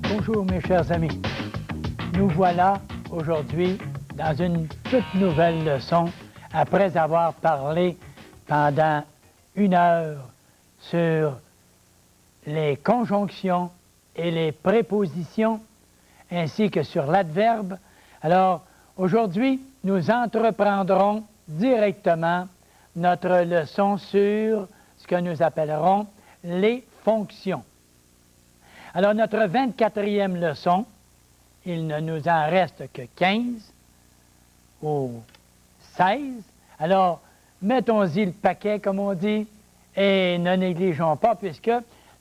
Bonjour mes chers amis, nous voilà aujourd'hui dans une toute nouvelle leçon après avoir parlé pendant 1 heure sur les conjonctions et les prépositions ainsi que sur l'adverbe. Alors aujourd'hui nous entreprendrons directement notre leçon sur ce que nous appellerons les fonctions. Alors, notre 24e leçon, il ne nous en reste que 15 ou 16. Alors, mettons-y le paquet, comme on dit, et ne négligeons pas, puisque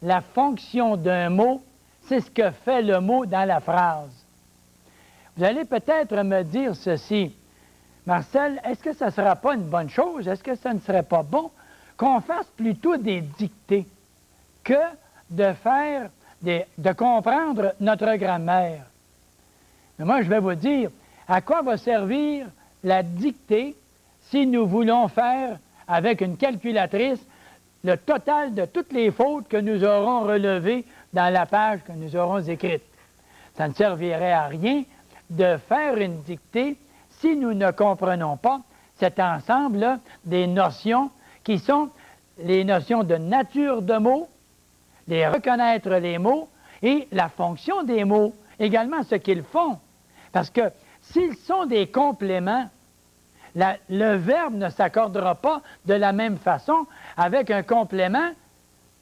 la fonction d'un mot, c'est ce que fait le mot dans la phrase. Vous allez peut-être me dire ceci, Marcel, est-ce que ça ne sera pas une bonne chose? Est-ce que ça ne serait pas bon qu'on fasse plutôt des dictées que de faire de comprendre notre grammaire? Mais moi, je vais vous dire, à quoi va servir la dictée si nous voulons faire, avec une calculatrice, le total de toutes les fautes que nous aurons relevées dans la page que nous aurons écrite? Ça ne servirait à rien de faire une dictée si nous ne comprenons pas cet ensemble-là des notions qui sont les notions de nature de mots, les reconnaître les mots et la fonction des mots, également ce qu'ils font. Parce que s'ils sont des compléments, le verbe ne s'accordera pas de la même façon avec un complément,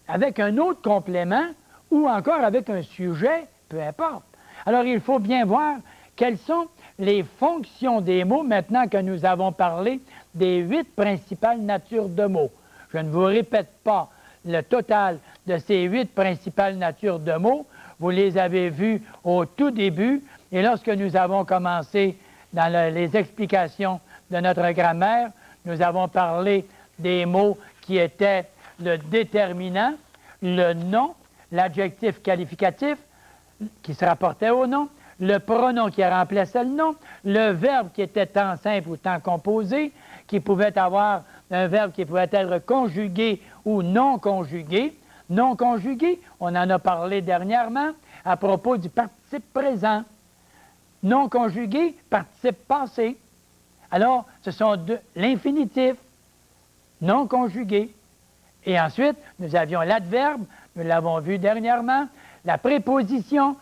avec un autre complément ou encore avec un sujet, peu importe. Alors il faut bien voir quelles sont les fonctions des mots maintenant que nous avons parlé des 8 principales natures de mots. Je ne vous répète pas le total de ces 8 principales natures de mots. Vous les avez vues au tout début et lorsque nous avons commencé dans les explications de notre grammaire, nous avons parlé des mots qui étaient le déterminant, le nom, l'adjectif qualificatif qui se rapportait au nom, le pronom qui remplaçait le nom, le verbe qui était temps simple ou temps composé, qui pouvait avoir un verbe qui pouvait être conjugué ou non conjugué. Non conjugué, on en a parlé dernièrement à propos du participe présent. Non conjugué, participe passé. Alors, ce sont l'infinitif, non conjugué. Et ensuite, nous avions l'adverbe, nous l'avons vu dernièrement, la préposition,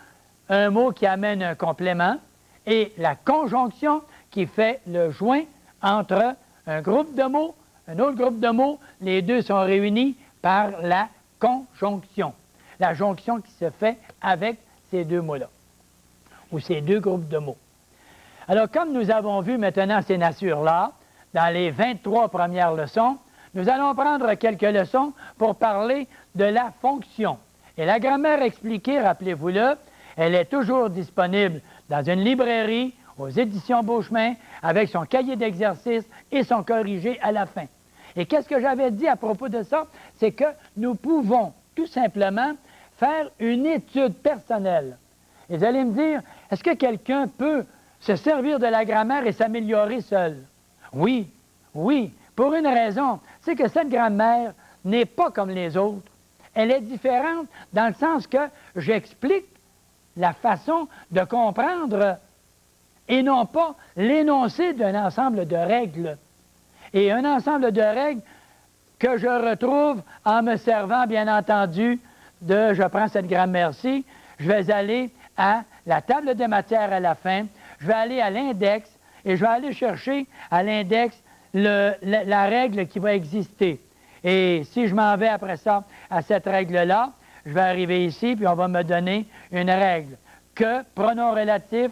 un mot qui amène un complément, et la conjonction qui fait le joint entre un groupe de mots, un autre groupe de mots, les deux sont réunis par la conjonction. La jonction qui se fait avec ces deux mots-là, ou ces deux groupes de mots. Alors, comme nous avons vu maintenant ces natures-là, dans les 23 premières leçons, nous allons prendre quelques leçons pour parler de la fonction. Et la grammaire expliquée, rappelez-vous-le, elle est toujours disponible dans une librairie, aux éditions Beauchemin, avec son cahier d'exercice et son corrigé à la fin. Et qu'est-ce que j'avais dit à propos de ça? C'est que nous pouvons tout simplement faire une étude personnelle. Et vous allez me dire, est-ce que quelqu'un peut se servir de la grammaire et s'améliorer seul? Oui, oui, pour une raison, c'est que cette grammaire n'est pas comme les autres. Elle est différente dans le sens que j'explique la façon de comprendre et non pas l'énoncé d'un ensemble de règles. Et un ensemble de règles que je retrouve en me servant, bien entendu, je prends cette grammaire-ci, je vais aller à la table de matière à la fin, je vais aller à l'index et je vais aller chercher à l'index la règle qui va exister. Et si je m'en vais après ça à cette règle-là, je vais arriver ici, puis on va me donner une règle. Que pronom relatif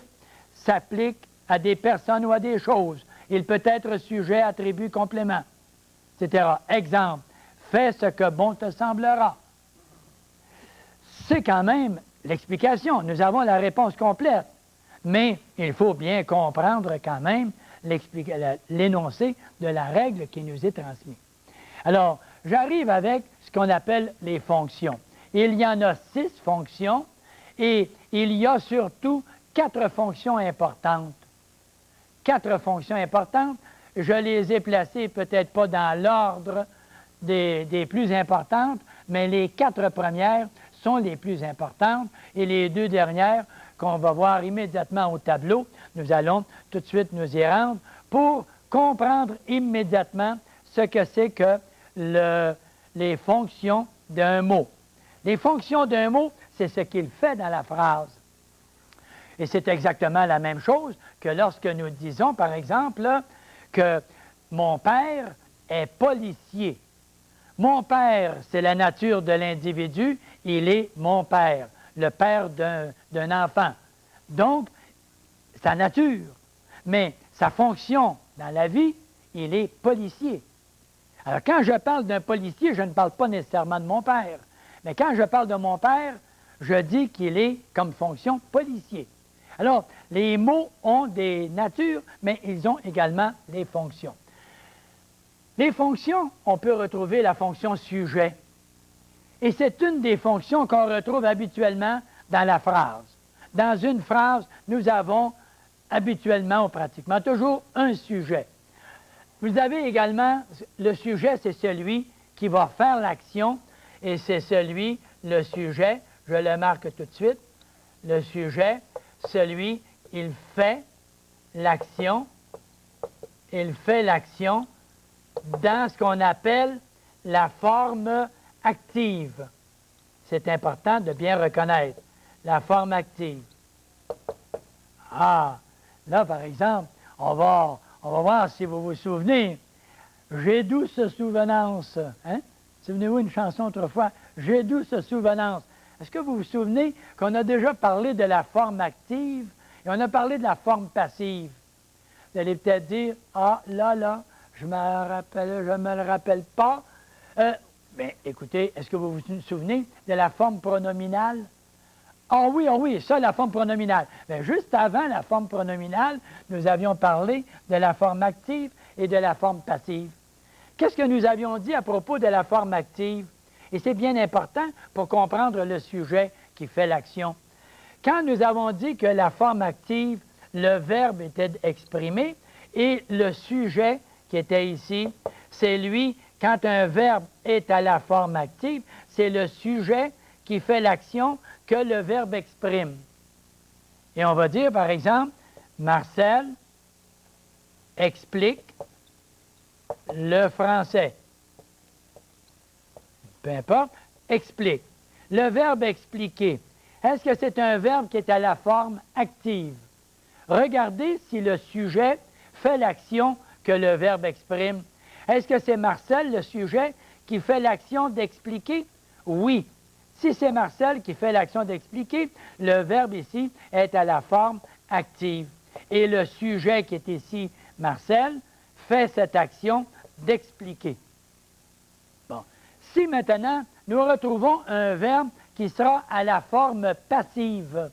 s'applique à des personnes ou à des choses. Il peut être sujet, attribut, complément, etc. Exemple, fais ce que bon te semblera. C'est quand même l'explication. Nous avons la réponse complète. Mais il faut bien comprendre quand même l'énoncé de la règle qui nous est transmise. Alors, j'arrive avec ce qu'on appelle les fonctions. il y en a 6 fonctions et il y a surtout 4 fonctions importantes. 4 fonctions importantes, je les ai placées peut-être pas dans l'ordre des plus importantes, mais les 4 premières sont les plus importantes et les 2 dernières qu'on va voir immédiatement au tableau, nous allons tout de suite nous y rendre pour comprendre immédiatement ce que c'est que les fonctions d'un mot. Les fonctions d'un mot, c'est ce qu'il fait dans la phrase. Et c'est exactement la même chose que lorsque nous disons, par exemple, là, que mon père est policier. Mon père, c'est la nature de l'individu, il est mon père, le père d'un enfant. Donc, sa nature. Mais sa fonction dans la vie, il est policier. Alors, quand je parle d'un policier, je ne parle pas nécessairement de mon père. Mais quand je parle de mon père, je dis qu'il est comme fonction policier. Alors, les mots ont des natures, mais ils ont également des fonctions. Les fonctions, on peut retrouver la fonction sujet. Et c'est une des fonctions qu'on retrouve habituellement dans la phrase. Dans une phrase, nous avons habituellement ou pratiquement toujours un sujet. Vous avez également, le sujet, c'est celui qui va faire l'action, et c'est celui, le sujet, je le marque tout de suite, le sujet, celui, il fait l'action dans ce qu'on appelle la forme active. C'est important de bien reconnaître la forme active. Ah, là, par exemple, on va voir si vous vous souvenez. J'ai douce souvenance. Hein? Souvenez-vous une chanson autrefois, J'ai douce souvenance. Est-ce que vous vous souvenez qu'on a déjà parlé de la forme active et on a parlé de la forme passive? Vous allez peut-être dire, ah, là, je me le rappelle pas. Bien, écoutez, est-ce que vous vous souvenez de la forme pronominale? Ah oui, ça, la forme pronominale. Bien, juste avant la forme pronominale, nous avions parlé de la forme active et de la forme passive. Qu'est-ce que nous avions dit à propos de la forme active? Et c'est bien important pour comprendre le sujet qui fait l'action. Quand nous avons dit que la forme active, le verbe était exprimé et le sujet qui était ici, c'est lui, quand un verbe est à la forme active, c'est le sujet qui fait l'action que le verbe exprime. Et on va dire, par exemple, Marcel explique le français. Peu importe, explique. Le verbe expliquer, est-ce que c'est un verbe qui est à la forme active? Regardez si le sujet fait l'action que le verbe exprime. Est-ce que c'est Marcel, le sujet, qui fait l'action d'expliquer? Oui. Si c'est Marcel qui fait l'action d'expliquer, le verbe ici est à la forme active. Et le sujet qui est ici, Marcel, fait cette action d'expliquer. Bon. Si maintenant, nous retrouvons un verbe qui sera à la forme passive.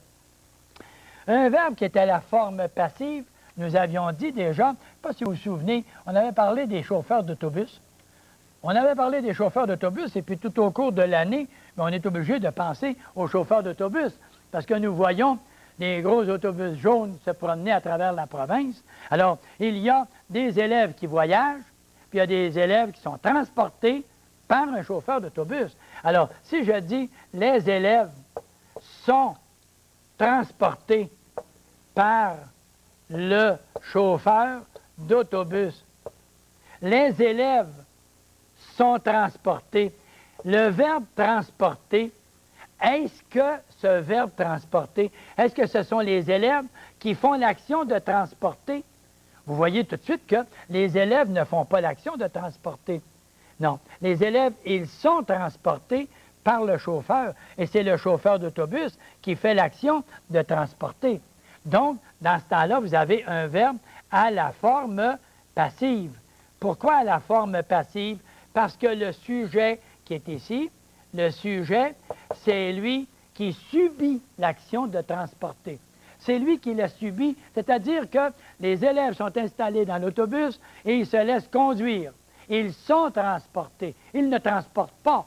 Un verbe qui est à la forme passive, nous avions dit déjà, je ne sais pas si vous vous souvenez, on avait parlé des chauffeurs d'autobus. On avait parlé des chauffeurs d'autobus et puis tout au cours de l'année, on est obligé de penser aux chauffeurs d'autobus parce que nous voyons des gros autobus jaunes se promener à travers la province. Alors, il y a des élèves qui voyagent, puis il y a des élèves qui sont transportés par un chauffeur d'autobus. Alors, si je dis les élèves sont transportés par le chauffeur d'autobus, les élèves sont transportés. Le verbe transporter, est-ce que ce verbe transporter, est-ce que ce sont les élèves qui font l'action de transporter? Vous voyez tout de suite que les élèves ne font pas l'action de transporter. Non, les élèves, ils sont transportés par le chauffeur et c'est le chauffeur d'autobus qui fait l'action de transporter. Donc, dans ce temps-là, vous avez un verbe à la forme passive. Pourquoi à la forme passive? Parce que le sujet qui est ici, le sujet, c'est lui qui subit l'action de transporter. C'est lui qui l'a subi, c'est-à-dire que les élèves sont installés dans l'autobus et ils se laissent conduire. Ils sont transportés. Ils ne transportent pas.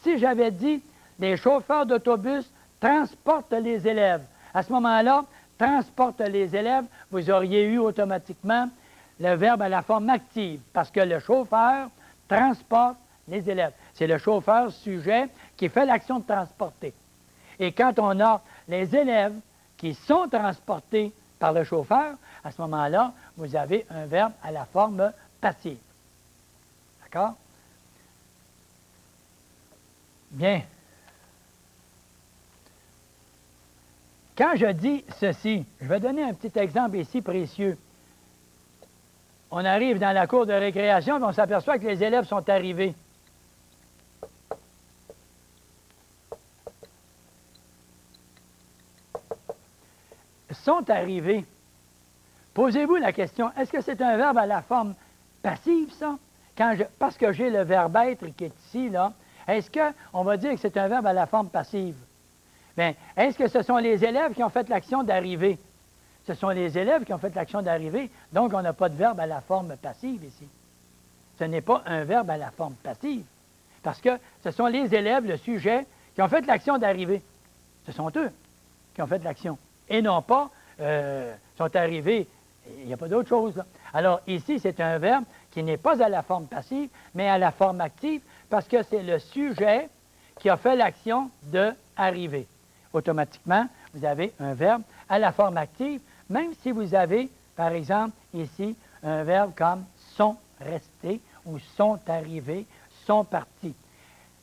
Si j'avais dit les chauffeurs d'autobus transportent les élèves. À ce moment-là, transporte les élèves, vous auriez eu automatiquement le verbe à la forme active, parce que le chauffeur transporte les élèves. C'est le chauffeur sujet qui fait l'action de transporter. Et quand on a les élèves qui sont transportés par le chauffeur, à ce moment-là, vous avez un verbe à la forme passive. D'accord? Bien. Quand je dis ceci, je vais donner un petit exemple ici précieux. On arrive dans la cour de récréation et on s'aperçoit que les élèves sont arrivés. Sont arrivés. Posez-vous la question, est-ce que c'est un verbe à la forme passive, ça? Parce que j'ai le verbe être qui est ici, là, est-ce qu'on va dire que c'est un verbe à la forme passive? Bien, est-ce que ce sont les élèves qui ont fait l'action d'arriver? Ce sont les élèves qui ont fait l'action d'arriver, donc on n'a pas de verbe à la forme passive ici. Ce n'est pas un verbe à la forme passive, parce que ce sont les élèves, le sujet, qui ont fait l'action d'arriver. Ce sont eux qui ont fait l'action, et non pas sont arrivés. Il n'y a pas d'autre chose, là. Alors, ici, c'est un verbe qui n'est pas à la forme passive, mais à la forme active, parce que c'est le sujet qui a fait l'action de arriver. Automatiquement, vous avez un verbe à la forme active, même si vous avez, par exemple, ici, un verbe comme sont restés ou sont arrivés, sont partis.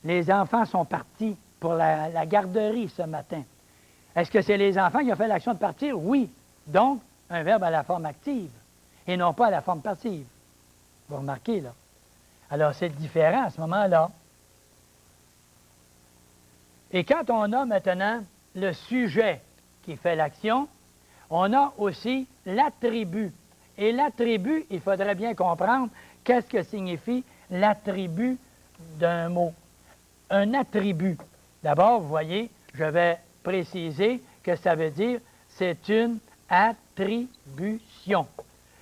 Les enfants sont partis pour la garderie ce matin. Est-ce que c'est les enfants qui ont fait l'action de partir? Oui. Donc, un verbe à la forme active et non pas à la forme passive. Vous remarquez, là. Alors, c'est différent à ce moment-là. Et quand on a maintenant le sujet qui fait l'action, on a aussi l'attribut. Et l'attribut, il faudrait bien comprendre qu'est-ce que signifie l'attribut d'un mot. Un attribut. D'abord, vous voyez, je vais préciser que ça veut dire c'est une attribution.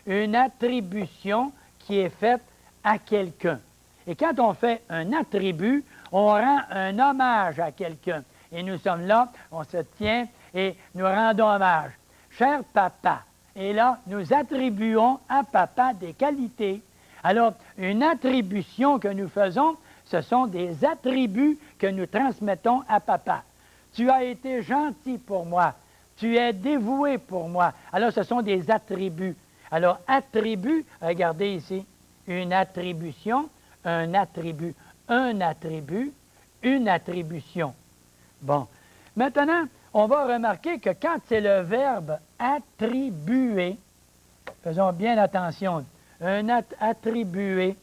Une attribution qui est faite à quelqu'un. Et quand on fait un attribut, on rend un hommage à quelqu'un. Et nous sommes là, on se tient et nous rendons hommage. Cher papa, et là, nous attribuons à papa des qualités. Alors, une attribution que nous faisons, ce sont des attributs que nous transmettons à papa. Tu as été gentil pour moi. Tu es dévoué pour moi. Alors, ce sont des attributs. Alors, attribut, regardez ici, une attribution, un attribut, une attribution. Bon. Maintenant, on va remarquer que quand c'est le verbe attribuer, faisons bien attention, attribuer,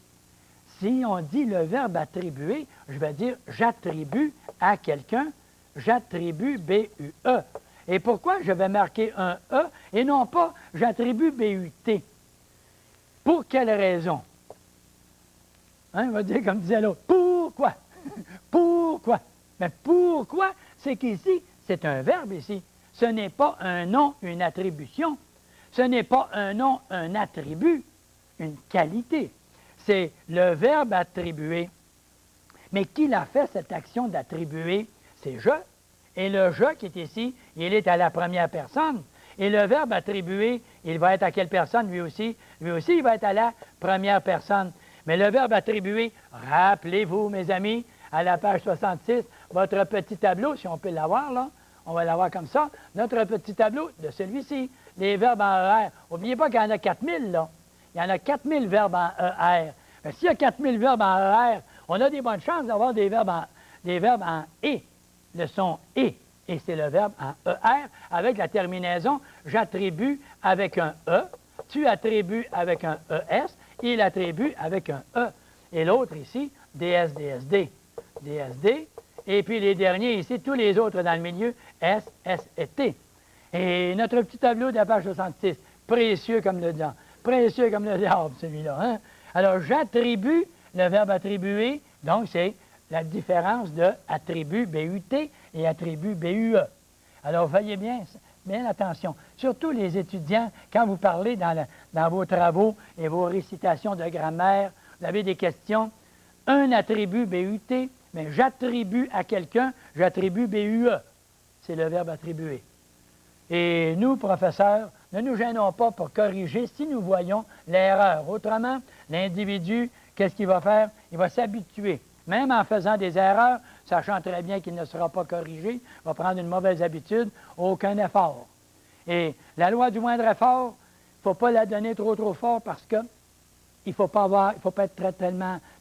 si on dit le verbe attribuer, je vais dire j'attribue à quelqu'un, j'attribue B-U-E. Et pourquoi je vais marquer un E et non pas j'attribue B-U-T? Pour quelle raison? Hein, on va dire comme disait l'autre, pourquoi? Pourquoi? Mais pourquoi? C'est qu'ici, c'est un verbe ici. Ce n'est pas un nom, une attribution. Ce n'est pas un nom, un attribut, une qualité. C'est le verbe attribuer. Mais qui l'a fait cette action d'attribuer? C'est je. Et le je qui est ici, il est à la première personne. Et le verbe attribuer, il va être à quelle personne lui aussi? Lui aussi, il va être à la première personne. Mais le verbe attribuer, rappelez-vous, mes amis, à la page 66, votre petit tableau, si on peut l'avoir, là, on va l'avoir comme ça, notre petit tableau de celui-ci, les verbes en ER. N'oubliez pas qu'il y en a 4000, là. Il y en a 4000 verbes en ER. S'il y a 4000 verbes en ER, on a des bonnes chances d'avoir des verbes en E. Le son E. Et c'est le verbe en ER avec la terminaison j'attribue avec un E, tu attribues avec un ES, il attribue avec un E. Et l'autre ici, DS, DSD. DSD. Et puis les derniers ici, tous les autres dans le milieu, S, S et T. Et notre petit tableau de la page 66, précieux comme le diable. Précieux comme le diable, celui-là. Hein? Alors, j'attribue, le verbe attribuer, donc c'est la différence de attribut BUT et attribut BUE. Alors, veuillez bien attention. Surtout les étudiants, quand vous parlez dans vos travaux et vos récitations de grammaire, vous avez des questions. Un attribut BUT, mais j'attribue à quelqu'un, j'attribue BUE. C'est le verbe attribuer. Et nous, professeurs, ne nous gênons pas pour corriger si nous voyons l'erreur. Autrement, l'individu, qu'est-ce qu'il va faire? Il va s'habituer. Même en faisant des erreurs, sachant très bien qu'il ne sera pas corrigé, il va prendre une mauvaise habitude, aucun effort. Et la loi du moindre effort, il ne faut pas la donner trop fort parce que il ne faut pas être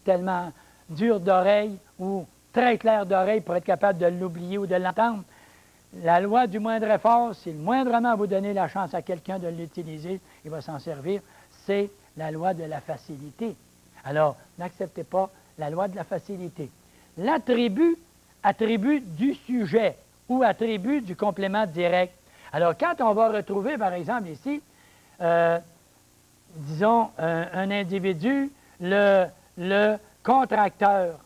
tellement dur d'oreille ou très clair d'oreille pour être capable de l'oublier ou de l'entendre. La loi du moindre effort, si moindrement vous donnez la chance à quelqu'un de l'utiliser, il va s'en servir, c'est la loi de la facilité. Alors, n'acceptez pas la loi de la facilité. L'attribut, attribut du sujet ou attribut du complément direct. Alors, quand on va retrouver, par exemple, ici, disons, un individu, le contracteur.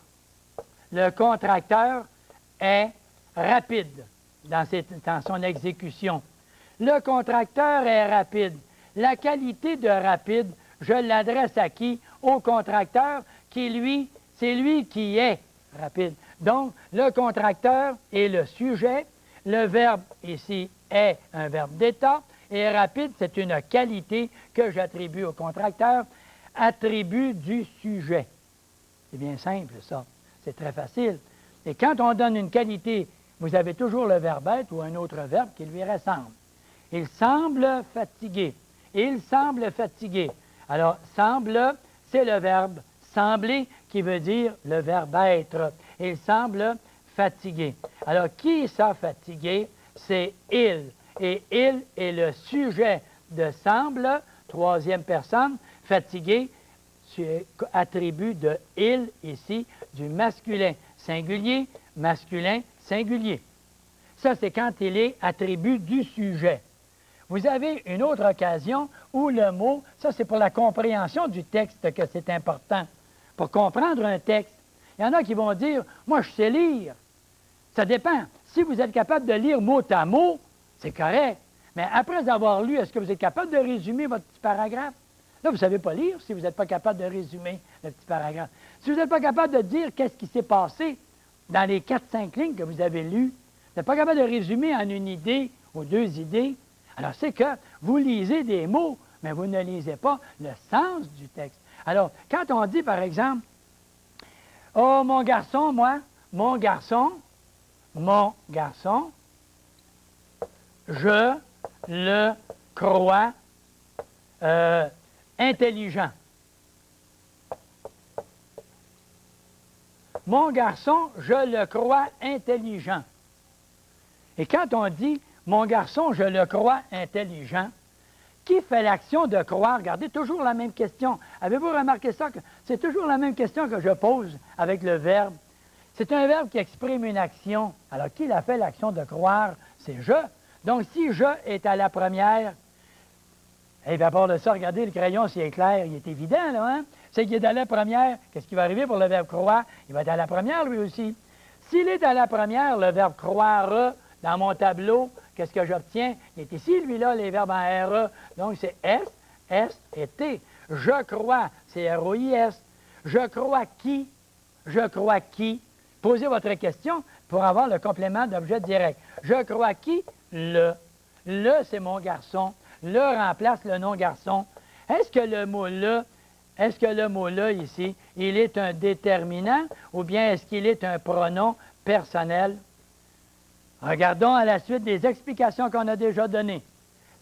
Le contracteur est rapide dans son exécution. Le contracteur est rapide. La qualité de rapide, je l'adresse à qui? Au contracteur, qui c'est lui qui est rapide. Donc, le contracteur est le sujet. Le verbe ici est un verbe d'état. Et rapide, c'est une qualité que j'attribue au contracteur. Attribut du sujet. C'est bien simple, ça. C'est très facile. Et quand on donne une qualité, vous avez toujours le verbe être ou un autre verbe qui lui ressemble. Il semble fatigué. Il semble fatigué. Alors, semble, c'est le verbe sembler qui veut dire le verbe être. Il semble fatigué. Alors, qui est ça fatigué? C'est il. Et il est le sujet de semble, troisième personne, fatigué, attribut de il ici, du masculin singulier, masculin singulier. Ça, c'est quand il est attribut du sujet. Vous avez une autre occasion où le mot, ça c'est pour la compréhension du texte que c'est important. Pour comprendre un texte, il y en a qui vont dire, moi je sais lire. Ça dépend. Si vous êtes capable de lire mot à mot, c'est correct. Mais après avoir lu, est-ce que vous êtes capable de résumer votre petit paragraphe? Là, vous ne savez pas lire si vous n'êtes pas capable de résumer le petit paragraphe. Si vous n'êtes pas capable de dire qu'est-ce qui s'est passé dans les 4-5 lignes que vous avez lues, vous n'êtes pas capable de résumer en une idée ou deux idées, alors c'est que vous lisez des mots, mais vous ne lisez pas le sens du texte. Alors, quand on dit, par exemple, « Oh, mon garçon, mon garçon, je le crois intelligent. » Mon garçon, je le crois intelligent. Et quand on dit « mon garçon, je le crois intelligent », qui fait l'action de croire? Regardez, toujours la même question. Avez-vous remarqué ça? C'est toujours la même question que je pose avec le verbe. C'est un verbe qui exprime une action. Alors, qui a fait l'action de croire? C'est « je ». Donc, si « je » est à la première, et bien, à part de ça, regardez, le crayon, s'il est clair, il est évident, là, hein? C'est qu'il est à la première. Qu'est-ce qui va arriver pour le verbe croire? Il va être à la première, lui aussi. S'il est à la première, le verbe croire, dans mon tableau, qu'est-ce que j'obtiens? Il est ici, lui-là, les verbes en RE. Donc, c'est S, S et T. Je crois, c'est R-O-I-S. Je crois qui? Je crois qui? Posez votre question pour avoir le complément d'objet direct. Je crois qui? Le. Le, c'est mon garçon. Le remplace le nom garçon. Est-ce que le mot là, ici, il est un déterminant ou bien est-ce qu'il est un pronom personnel? Regardons à la suite des explications qu'on a déjà données.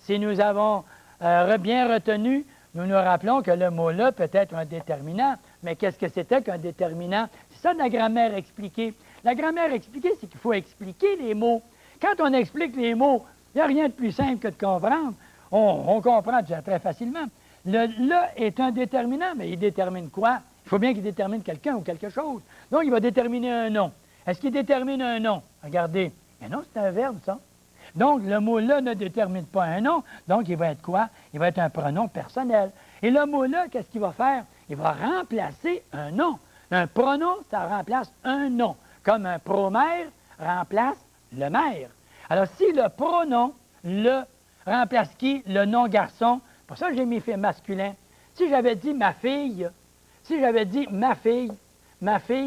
Si nous avons bien retenu, nous nous rappelons que le mot là peut être un déterminant. Mais qu'est-ce que c'était qu'un déterminant? C'est ça la grammaire expliquée. La grammaire expliquée, c'est qu'il faut expliquer les mots. Quand on explique les mots, il n'y a rien de plus simple que de comprendre. On comprend déjà très facilement. Le « là » est un déterminant, mais il détermine quoi? Il faut bien qu'il détermine quelqu'un ou quelque chose. Donc, il va déterminer un nom. Est-ce qu'il détermine un nom? Regardez. Mais non, c'est un verbe, ça. Donc, le mot « là » ne détermine pas un nom. Donc, il va être quoi? Il va être un pronom personnel. Et le mot « là », qu'est-ce qu'il va faire? Il va remplacer un nom. Un pronom, ça remplace un nom. Comme un promère remplace le maire. Alors, si le pronom « le » remplace qui? Le nom garçon. Pour ça, j'ai mis fait masculin. Si j'avais dit ma fille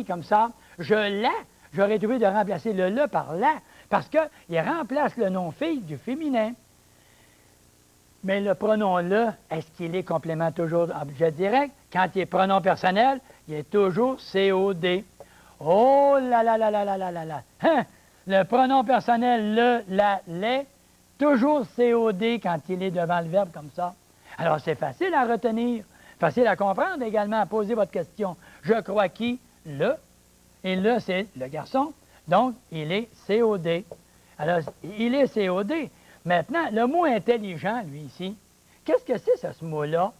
comme ça, je la, j'aurais été obligé de remplacer le le par la, parce qu'il remplace le nom fille du féminin. Mais le pronom le, est-ce qu'il est complément toujours objet direct? Quand il est pronom personnel, il est toujours COD. Oh là là là là là là là là! Hein? Le pronom personnel le, la, les, toujours COD quand il est devant le verbe comme ça. Alors c'est facile à retenir, facile à comprendre également, à poser votre question. Je crois qui? Le. Et le, c'est le garçon. Donc, il est COD. Alors, il est COD. Maintenant, le mot intelligent, lui, ici, qu'est-ce que c'est, ce mot-là?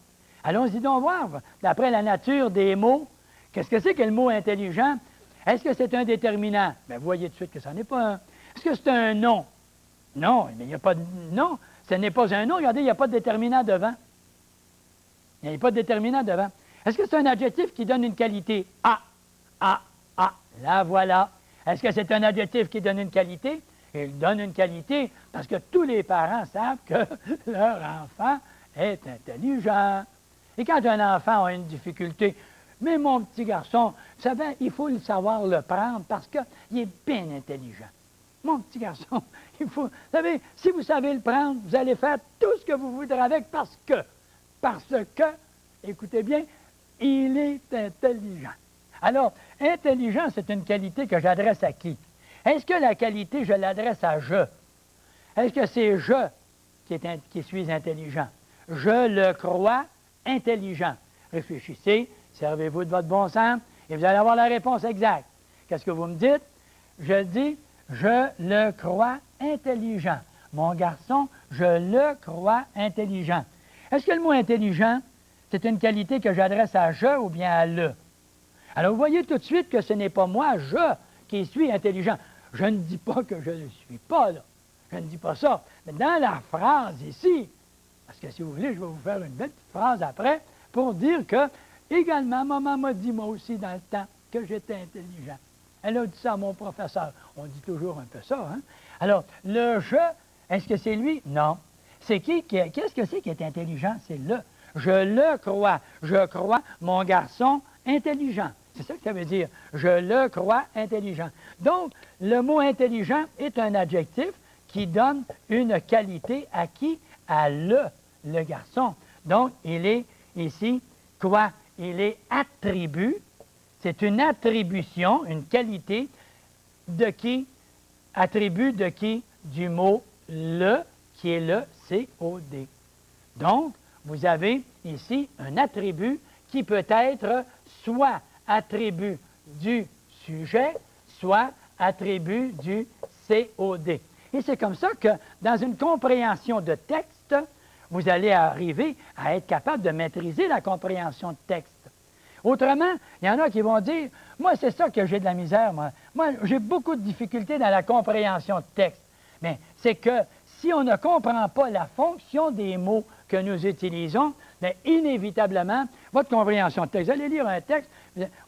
Allons-y donc voir, d'après la nature des mots, qu'est-ce que c'est que le mot intelligent? Est-ce que c'est un déterminant? Bien, vous voyez tout de suite que ça n'est pas un. Est-ce que c'est un nom? Non, mais il n'y a pas de. Non, ce n'est pas un nom. Regardez, il n'y a pas de déterminant devant. Il n'y a pas de déterminant devant. Est-ce que c'est un adjectif qui donne une qualité? Ah, ah, ah, là voilà. Est-ce que c'est un adjectif qui donne une qualité? Il donne une qualité parce que tous les parents savent que leur enfant est intelligent. Et quand un enfant a une difficulté, mais mon petit garçon, vous savez, il faut savoir le prendre parce qu'il est bien intelligent. Mon petit garçon, il faut... Vous savez, si vous savez le prendre, vous allez faire tout ce que vous voudrez avec parce que, écoutez bien, il est intelligent. Alors, intelligent, c'est une qualité que j'adresse à qui? Est-ce que la qualité, je l'adresse à je? Est-ce que c'est je qui suis intelligent? Je le crois intelligent. Réfléchissez, servez-vous de votre bon sens et vous allez avoir la réponse exacte. Qu'est-ce que vous me dites? Je dis, je le crois intelligent. Mon garçon, je le crois intelligent. Est-ce que le mot intelligent, c'est une qualité que j'adresse à je ou bien à le? Alors, vous voyez tout de suite que ce n'est pas moi, je, qui suis intelligent. Je ne dis pas que je ne le suis pas, là. Je ne dis pas ça. Mais dans la phrase ici, parce que si vous voulez, je vais vous faire une belle petite phrase après pour dire que, également, maman m'a dit, moi aussi, dans le temps, que j'étais intelligent. Elle a dit ça à mon professeur. On dit toujours un peu ça, hein? Alors, le je, est-ce que c'est lui? Non. C'est qui? Qu'est-ce que c'est qui est intelligent? C'est le. Je le crois. Je crois mon garçon intelligent. C'est ça que ça veut dire. Je le crois intelligent. Donc, le mot intelligent est un adjectif qui donne une qualité à qui? À le garçon. Donc, il est ici, quoi? Il est attribut. C'est une attribution, une qualité de qui? Attribut de qui? Du mot le, qui est le COD. Donc, vous avez ici un attribut qui peut être soit attribut du sujet, soit attribut du COD. Et c'est comme ça que, dans une compréhension de texte, vous allez arriver à être capable de maîtriser la compréhension de texte. Autrement, il y en a qui vont dire, moi, c'est ça que j'ai de la misère, moi. Moi, j'ai beaucoup de difficultés dans la compréhension de texte. Mais c'est que si on ne comprend pas la fonction des mots que nous utilisons, bien, inévitablement, votre compréhension de texte, vous allez lire un texte,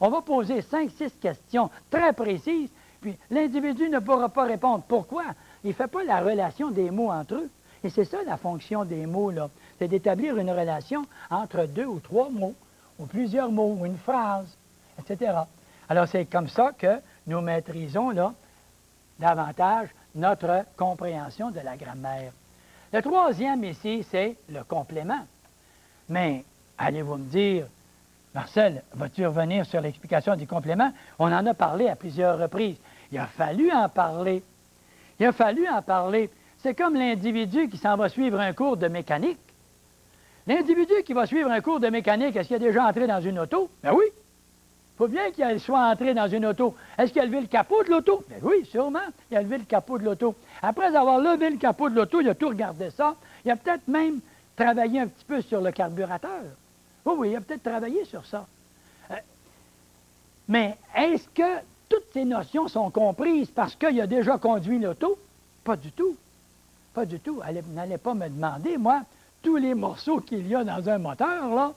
on va poser 5-6 questions très précises, puis l'individu ne pourra pas répondre. Pourquoi? Il ne fait pas la relation des mots entre eux. Et c'est ça la fonction des mots, là. C'est d'établir une relation entre 2 ou 3 mots, ou plusieurs mots, ou une phrase, etc. Alors, c'est comme ça que nous maîtrisons, là, davantage notre compréhension de la grammaire. Le troisième ici, c'est le complément. Mais, allez-vous me dire, Marcel, vas-tu revenir sur l'explication du complément? On en a parlé à plusieurs reprises. Il a fallu en parler. Il a fallu en parler. C'est comme l'individu qui s'en va suivre un cours de mécanique. L'individu qui va suivre un cours de mécanique, est-ce qu'il est déjà entré dans une auto? Ben oui. Il faut bien qu'il soit entré dans une auto. Est-ce qu'il a levé le capot de l'auto? Ben oui, sûrement. Il a levé le capot de l'auto. Après avoir levé le capot de l'auto, il a tout regardé ça. Il a peut-être même travaillé un petit peu sur le carburateur. Oui, oui, il a peut-être travaillé sur ça. Mais est-ce que toutes ces notions sont comprises parce qu'il a déjà conduit l'auto? Pas du tout. Pas du tout. N'allez pas me demander, moi, tous les morceaux qu'il y a dans un moteur, là,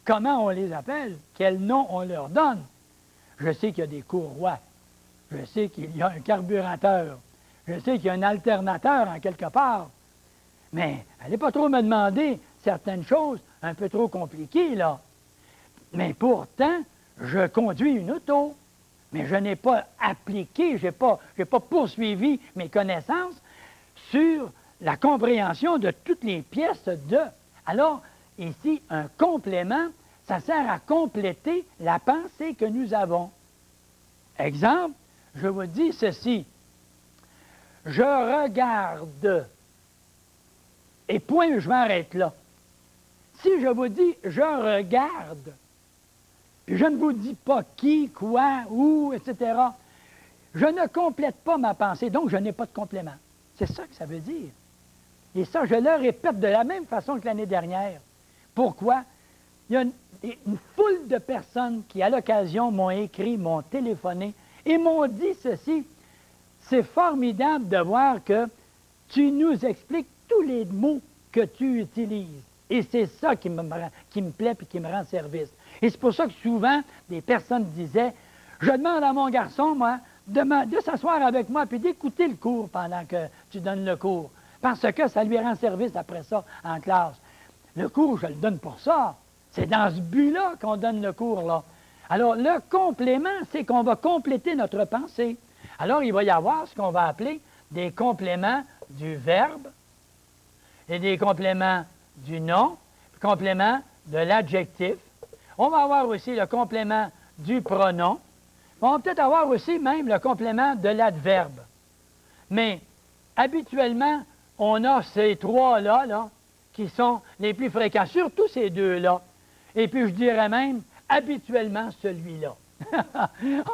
comment on les appelle? Quel nom on leur donne? Je sais qu'il y a des courroies. Je sais qu'il y a un carburateur. Je sais qu'il y a un alternateur en quelque part. Mais n'allez pas trop me demander certaines choses un peu trop compliquées, là. Mais pourtant, je conduis une auto. mais je n'ai pas appliqué, je n'ai pas poursuivi mes connaissances sur la compréhension de toutes les pièces de. Alors, ici, un complément, ça sert à compléter la pensée que nous avons. Exemple, je vous dis ceci. Je regarde, et point, je m'arrête là. Si je vous dis je regarde, puis je ne vous dis pas qui, quoi, où, etc., je ne complète pas ma pensée, donc je n'ai pas de complément. C'est ça que ça veut dire. Et ça, je le répète de la même façon que l'année dernière. Pourquoi? Il y a une foule de personnes qui, à l'occasion, m'ont écrit, m'ont téléphoné et m'ont dit ceci. C'est formidable de voir que tu nous expliques tous les mots que tu utilises. Et c'est ça qui me plaît et qui me rend service. Et c'est pour ça que souvent, des personnes disaient, je demande à mon garçon, moi, de s'asseoir avec moi puis d'écouter le cours pendant que tu donnes le cours. Parce que ça lui rend service après ça en classe. Le cours, je le donne pour ça. C'est dans ce but-là qu'on donne le cours, là. Alors, le complément, c'est qu'on va compléter notre pensée. Alors, il va y avoir ce qu'on va appeler des compléments du verbe et des compléments du nom, complément de l'adjectif. On va avoir aussi le complément du pronom. On va peut-être avoir aussi même le complément de l'adverbe. Mais habituellement, on a ces trois-là là, qui sont les plus fréquents, surtout ces deux-là. Et puis je dirais même habituellement celui-là.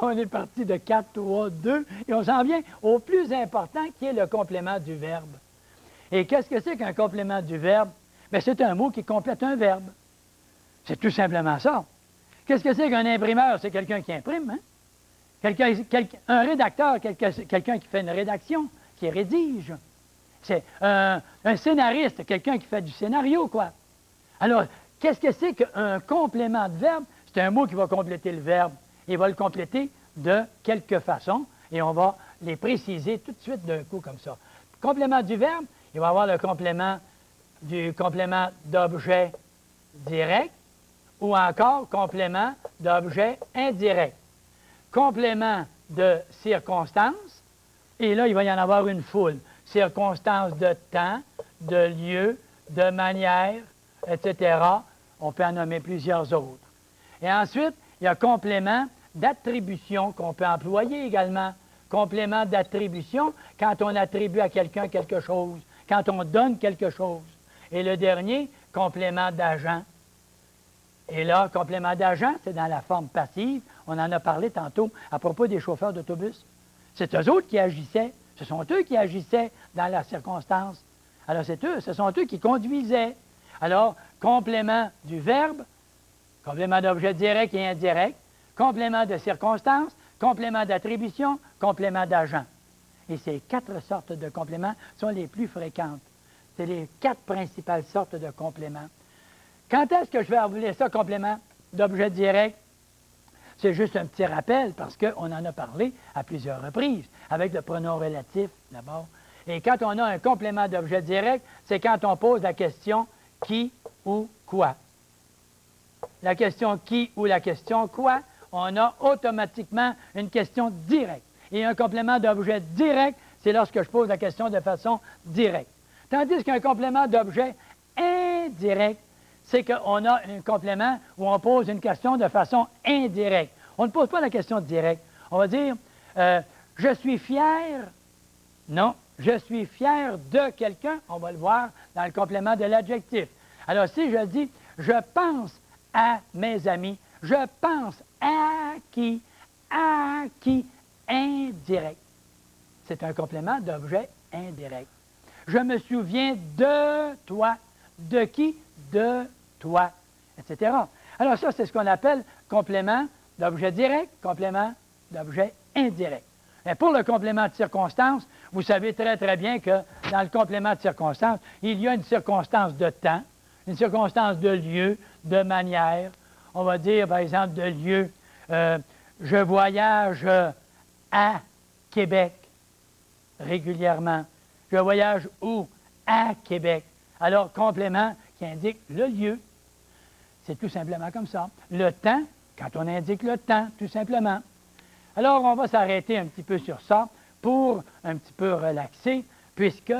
On est parti de 4, 3, 2, et on s'en vient au plus important qui est le complément du verbe. Et qu'est-ce que c'est qu'un complément du verbe? Bien, c'est un mot qui complète un verbe. C'est tout simplement ça. Qu'est-ce que c'est qu'un imprimeur? C'est quelqu'un qui imprime, hein? Un rédacteur, quelqu'un qui fait une rédaction, qui rédige. C'est un scénariste, quelqu'un qui fait du scénario, quoi. Alors, qu'est-ce que c'est qu'un complément de verbe? C'est un mot qui va compléter le verbe. Il va le compléter de quelque façon, et on va les préciser tout de suite d'un coup comme ça. Complément du verbe, il va avoir le complément du complément d'objet direct, ou encore complément d'objet indirect. Complément de circonstance, et là, il va y en avoir une foule. Circonstances de temps, de lieu, de manière, etc. On peut en nommer plusieurs autres. Et ensuite, il y a complément d'attribution qu'on peut employer également. Complément d'attribution quand on attribue à quelqu'un quelque chose, quand on donne quelque chose. Et le dernier, complément d'agent. Et là, complément d'agent, c'est dans la forme passive. On en a parlé tantôt à propos des chauffeurs d'autobus. C'est eux autres qui agissaient. Ce sont eux qui agissaient dans la circonstance. Alors, ce sont eux qui conduisaient. Alors, complément du verbe, complément d'objet direct et indirect, complément de circonstance, complément d'attribution, complément d'agent. Et ces 4 sortes de compléments sont les plus fréquentes. C'est les 4 principales sortes de compléments. Quand est-ce que je vais appeler ça complément d'objet direct? C'est juste un petit rappel parce qu'on en a parlé à plusieurs reprises, avec le pronom relatif d'abord. Et quand on a un complément d'objet direct, c'est quand on pose la question qui ou quoi. La question qui ou la question quoi, on a automatiquement une question directe. Et un complément d'objet direct, c'est lorsque je pose la question de façon directe. Tandis qu'un complément d'objet indirect, c'est qu'on a un complément où on pose une question de façon indirecte. On ne pose pas la question directe. On va dire je suis fier. Non, je suis fier de quelqu'un. On va le voir dans le complément de l'adjectif. Alors, si je dis je pense à mes amis, je pense à qui, indirect. C'est un complément d'objet indirect. Je me souviens de toi. De qui? De toi, etc. Alors ça, c'est ce qu'on appelle complément d'objet direct, complément d'objet indirect. Mais pour le complément de circonstance, vous savez très, très bien que dans le complément de circonstance, il y a une circonstance de temps, une circonstance de lieu, de manière. On va dire, par exemple, de lieu, je voyage à Québec régulièrement. Je voyage où? À Québec. Alors, complément qui indique le lieu. C'est tout simplement comme ça. Le temps, quand on indique le temps, tout simplement. Alors, on va s'arrêter un petit peu sur ça pour un petit peu relaxer, puisque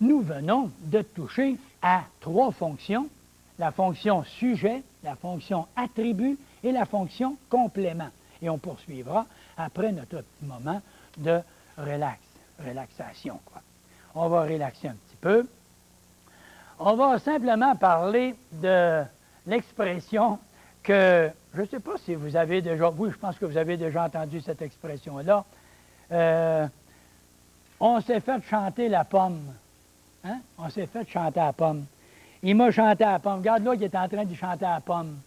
nous venons de toucher à 3 fonctions, la fonction sujet, la fonction attribut et la fonction complément. Et on poursuivra après notre petit moment de relaxation, quoi. On va relaxer un petit peu. On va simplement parler de l'expression que, je ne sais pas si vous avez déjà, oui, je pense que vous avez déjà entendu cette expression-là. On s'est fait chanter la pomme. Hein? On s'est fait chanter la pomme. Il m'a chanté la pomme. Regarde là, il est en train de chanter la pomme.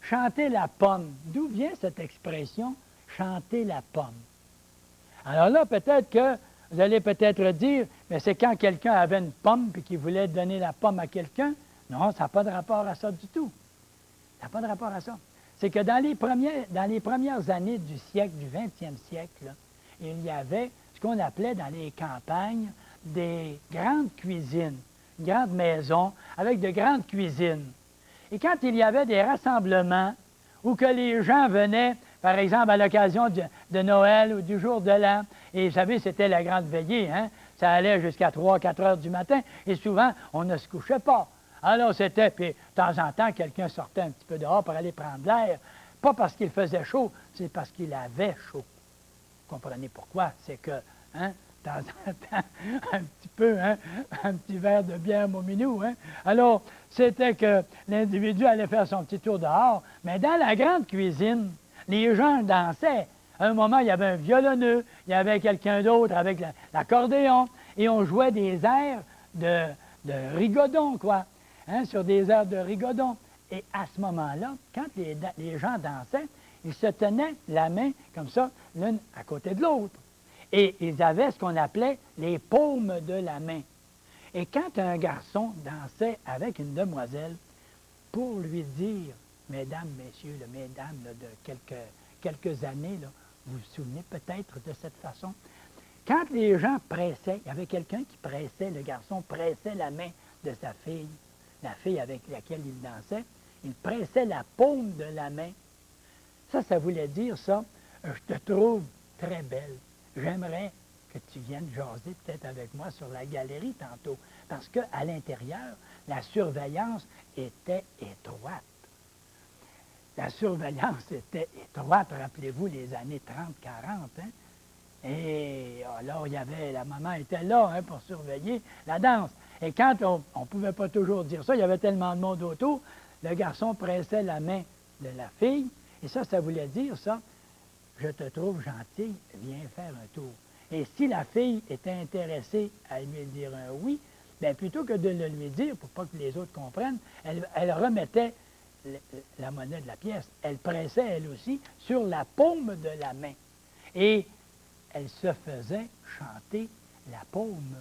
Chanter la pomme. D'où vient cette expression, chanter la pomme? Alors là, peut-être que vous allez peut-être dire, mais c'est quand quelqu'un avait une pomme et qu'il voulait donner la pomme à quelqu'un. Non, ça n'a pas de rapport à ça du tout. Ça n'a pas de rapport à ça. C'est que dans les premières années du siècle, du 20e siècle, là, il y avait ce qu'on appelait dans les campagnes des grandes cuisines, grandes maisons avec de grandes cuisines. Et quand il y avait des rassemblements où que les gens venaient, par exemple, à l'occasion de Noël ou du jour de l'an, et vous savez, c'était la grande veillée, hein? Ça allait jusqu'à 3-4 heures du matin, et souvent, on ne se couchait pas. Alors, c'était, puis de temps en temps, quelqu'un sortait un petit peu dehors pour aller prendre l'air, pas parce qu'il faisait chaud, c'est parce qu'il avait chaud. Vous comprenez pourquoi? C'est que, hein, de temps en temps, un petit peu, hein, un petit verre de bière mominou, hein? Alors, c'était que l'individu allait faire son petit tour dehors, mais dans la grande cuisine, les gens dansaient. À un moment, il y avait un violonneux, il y avait quelqu'un d'autre avec l'accordéon, et on jouait des airs de rigodon, quoi, hein, sur des airs de rigodon. Et à ce moment-là, quand les gens dansaient, ils se tenaient la main comme ça, l'une à côté de l'autre. Et ils avaient ce qu'on appelait les paumes de la main. Et quand un garçon dansait avec une demoiselle, pour lui dire, mesdames, messieurs, là, mesdames là, de quelques années, là, vous vous souvenez peut-être de cette façon, quand les gens pressaient, il y avait quelqu'un qui pressait, le garçon pressait la main de sa fille, la fille avec laquelle il dansait, il pressait la paume de la main. Ça voulait dire ça, je te trouve très belle. J'aimerais que tu viennes jaser peut-être avec moi sur la galerie tantôt, parce qu'à l'intérieur, la surveillance était étroite. La surveillance était étroite, rappelez-vous, les années 30-40. Hein? Et alors, la maman était là, hein, pour surveiller la danse. Et quand on ne pouvait pas toujours dire ça, il y avait tellement de monde autour, le garçon pressait la main de la fille, et ça voulait dire ça, je te trouve gentille, viens faire un tour. Et si la fille était intéressée à lui dire un oui, bien plutôt que de le lui dire, pour pas que les autres comprennent, elle remettait la monnaie de la pièce. Elle pressait, elle aussi, sur la paume de la main. Et elle se faisait chanter la paume.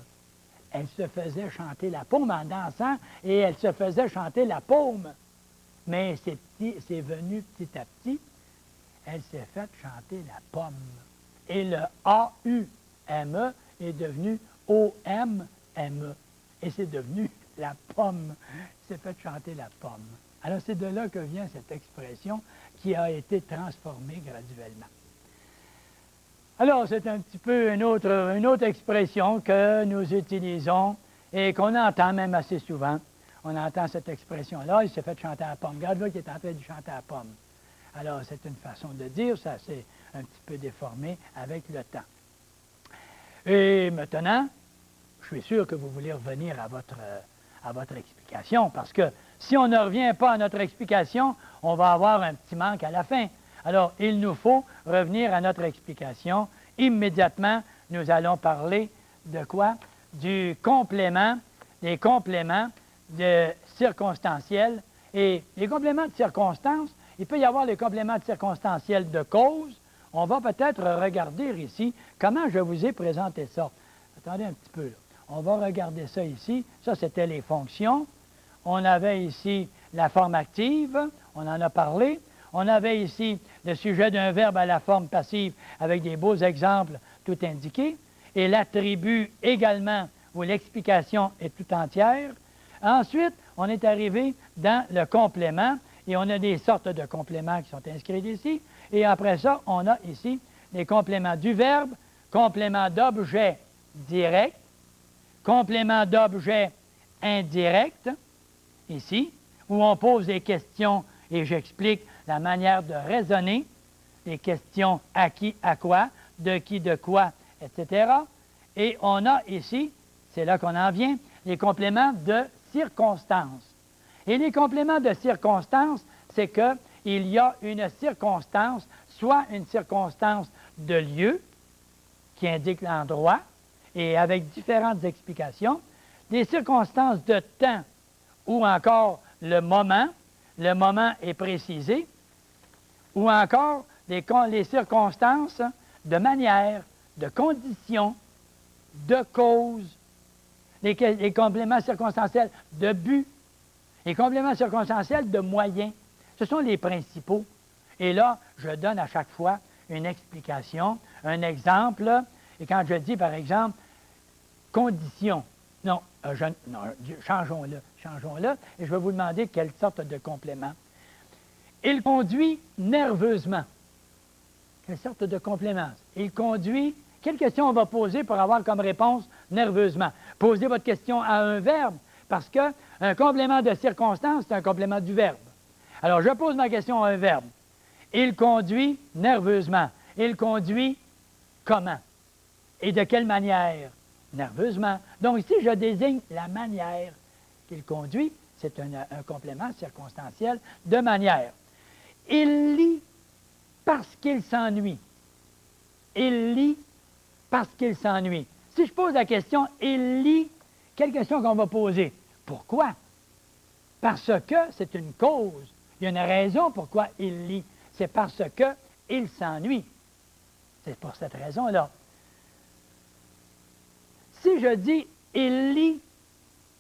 Elle se faisait chanter la paume en dansant, et elle se faisait chanter la paume. Mais c'est venu petit à petit, elle s'est faite chanter la pomme. Et le A-U-M-E est devenu O-M-M-E. Et c'est devenu la pomme. Elle s'est fait chanter la pomme. Alors, c'est de là que vient cette expression qui a été transformée graduellement. Alors, c'est un petit peu une autre expression que nous utilisons et qu'on entend même assez souvent. On entend cette expression-là, il s'est fait chanter à la pomme. Regarde là qui est en train de chanter à la pomme. Alors, c'est une façon de dire, ça s'est un petit peu déformé avec le temps. Et maintenant, je suis sûr que vous voulez revenir à votre explication, parce que si on ne revient pas à notre explication, on va avoir un petit manque à la fin. Alors, il nous faut revenir à notre explication. Immédiatement, nous allons parler de quoi? Du complément, des compléments de circonstanciels. Et les compléments de circonstances, il peut y avoir les compléments de circonstanciels de cause. On va peut-être regarder ici comment je vous ai présenté ça. Attendez un petit peu, là. On va regarder ça ici. Ça, c'était les fonctions. On avait ici la forme active, on en a parlé. On avait ici le sujet d'un verbe à la forme passive avec des beaux exemples tout indiqués. Et l'attribut également, où l'explication est tout entière. Ensuite, on est arrivé dans le complément, et on a des sortes de compléments qui sont inscrits ici. Et après ça, on a ici les compléments du verbe, complément d'objet direct, complément d'objet indirect, ici, où on pose des questions et j'explique la manière de raisonner, les questions à qui, à quoi, de quoi, etc. Et on a ici, c'est là qu'on en vient, les compléments de circonstance. Et les compléments de circonstance, c'est qu'il y a une circonstance, soit une circonstance de lieu, qui indique l'endroit, et avec différentes explications, des circonstances de temps, ou encore le moment est précisé, ou encore les circonstances de manière, de condition, de cause, les compléments circonstanciels de but, les compléments circonstanciels de moyens. Ce sont les principaux. Et là, je donne à chaque fois une explication, un exemple. Et quand je dis, par exemple, condition, non, changeons-le, et je vais vous demander quelle sorte de complément. Il conduit nerveusement. Quelle sorte de complément? Il conduit. Quelle question on va poser pour avoir comme réponse nerveusement? Posez votre question à un verbe, parce qu'un complément de circonstance, c'est un complément du verbe. Alors, je pose ma question à un verbe. Il conduit nerveusement. Il conduit comment? Et de quelle manière? Nerveusement. Donc, ici, je désigne la manière qu'il conduit. C'est un complément circonstanciel de manière. Il lit parce qu'il s'ennuie. Il lit parce qu'il s'ennuie. Si je pose la question, il lit, quelle question qu'on va poser? Pourquoi? Parce que c'est une cause. Il y a une raison pourquoi il lit. C'est parce qu'il s'ennuie. C'est pour cette raison-là. Si je dis « il lit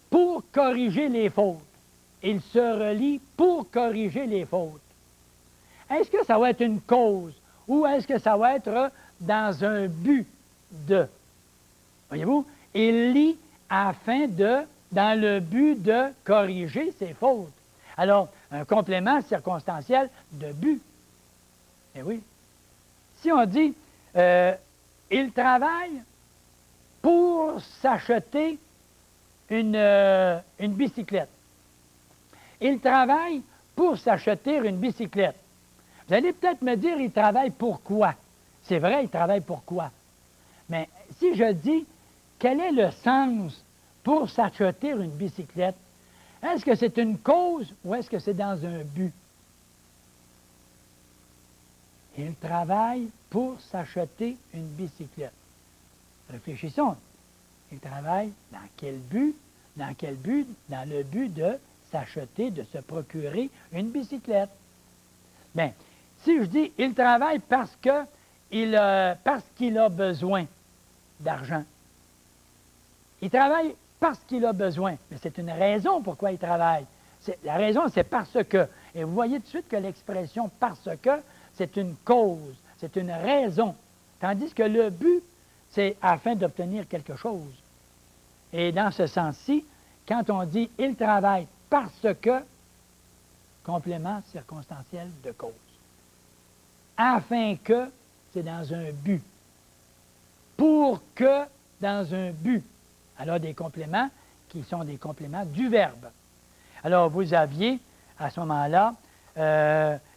pour corriger les fautes », il se relie pour corriger les fautes. Est-ce que ça va être une cause ou est-ce que ça va être dans un but de? Voyez-vous? Il lit dans le but de corriger ses fautes. Alors, un complément circonstanciel de but. Eh oui. Si on dit il travaille pour s'acheter une bicyclette. Il travaille pour s'acheter une bicyclette. Vous allez peut-être me dire, il travaille pourquoi? C'est vrai, il travaille pourquoi? Mais si je dis, quel est le sens pour s'acheter une bicyclette? Est-ce que c'est une cause ou est-ce que c'est dans un but? Il travaille pour s'acheter une bicyclette. Réfléchissons. Il travaille dans quel but? Dans quel but? Dans le but de s'acheter, de se procurer une bicyclette. Bien, si je dis il travaille parce qu'il a besoin d'argent. Il travaille parce qu'il a besoin. Mais c'est une raison pourquoi il travaille. La raison, c'est parce que. Et vous voyez tout de suite que l'expression parce que, c'est une cause, c'est une raison. Tandis que le but, c'est afin d'obtenir quelque chose. Et dans ce sens-ci, quand on dit « il travaille parce que », complément circonstanciel de cause. Afin que, c'est dans un but. Pour que, dans un but. Alors, des compléments qui sont des compléments du verbe. Alors, vous aviez, à ce moment-là,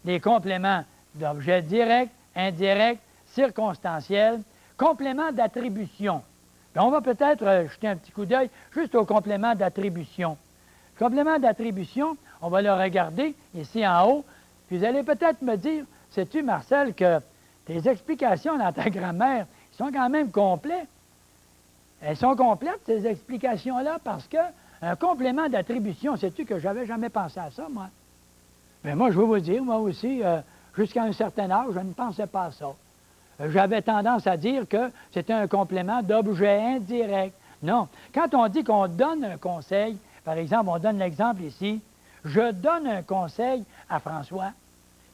les compléments d'objet direct, indirect, circonstanciel, complément d'attribution. On va peut-être jeter un petit coup d'œil juste au complément d'attribution. Le complément d'attribution, on va le regarder ici en haut, puis vous allez peut-être me dire, sais-tu, Marcel, que tes explications dans ta grammaire, ils sont quand même complets. Elles sont complètes, ces explications-là, parce qu'un complément d'attribution, sais-tu que j'avais jamais pensé à ça, moi? Bien, moi, je vais vous dire, moi aussi, jusqu'à un certain âge, je ne pensais pas à ça. J'avais tendance à dire que c'était un complément d'objet indirect. Non. Quand on dit qu'on donne un conseil, par exemple, on donne l'exemple ici, je donne un conseil à François.